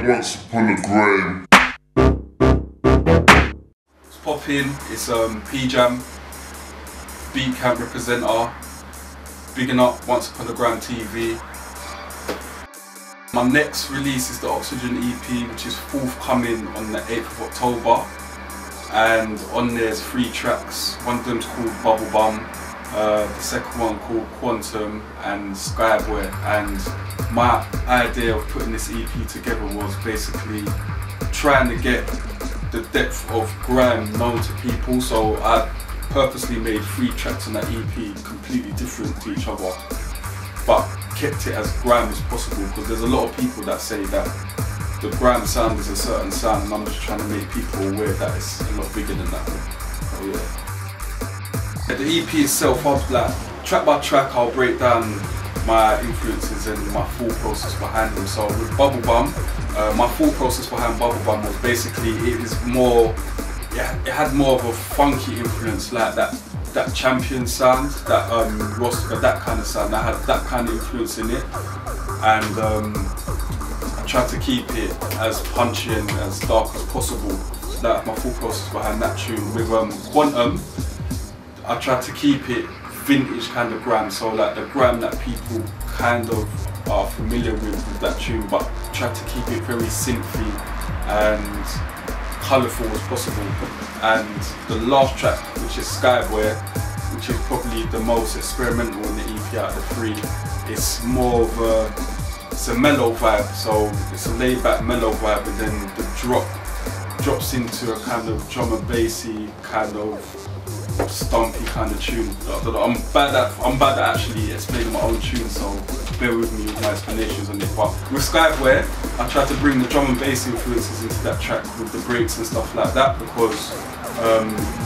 Once upon a Grime. It's popping, it's PJam, beat camp representer, bigging up Once Upon a Grime TV. My next release is the Oxygen EP, which is forthcoming on the 8th of October. And on there's 3 tracks. One of them's called Bubble Bum, the second one called Quantum and Skyboy. And my idea of putting this EP together was basically trying to get the depth of grime known to people. So I purposely made 3 tracks on that EP completely different to each other, but kept it as grime as possible, because there's a lot of people that say that the grime sound is a certain sound, and I'm just trying to make people aware that it's a lot bigger than that. So yeah. The EP itself, track by track, I'll break down my influences and my thought process behind them. So with Bubble Bum, my thought process behind Bubble Bum was basically it had more of a funky influence, like that Champion sound, that Roster, that kind of sound. I had that kind of influence in it, and I tried to keep it as punchy and as dark as possible. So that's my thought process behind that tune. With Quantum, I tried to keep it vintage kind of grime, so like the grime that people kind of are familiar with that tune, but tried to keep it very synthy and colourful as possible. And the last track, which is Skyboy, which is probably the most experimental in the EP out of the 3, it's more of it's a mellow vibe, so it's a laid back mellow vibe, and then the drops into a kind of drum and bassy kind of stumpy kind of tune. I'm bad at actually explaining my own tune, so bear with me with my explanations on it. But with Skyboy, I tried to bring the drum and bass influences into that track with the breaks and stuff like that, because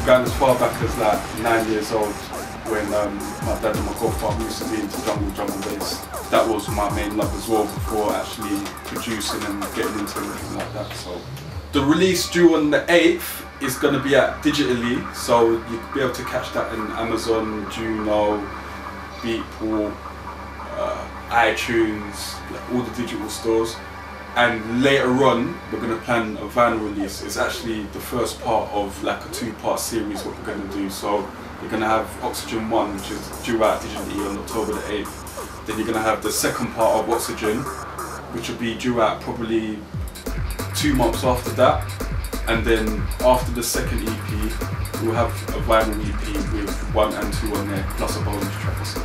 going as far back as like 9 years old, when my dad and my godfather used to be into drum and bass. That was my main love as well, before actually producing and getting into anything like that. So the release due on the 8th is going to be out digitally, so you'll be able to catch that in Amazon, Juno, Beatport, iTunes, like all the digital stores. And later on, we're going to plan a vinyl release. It's actually the first part of like a 2-part series what we're going to do. So you're going to have Oxygen 1, which is due out digitally on October the 8th. Then you're going to have the second part of Oxygen, which will be due out probably 2 months after that. And then after the second EP, we'll have a vinyl EP with 1 and 2 on there, plus a bonus track or so.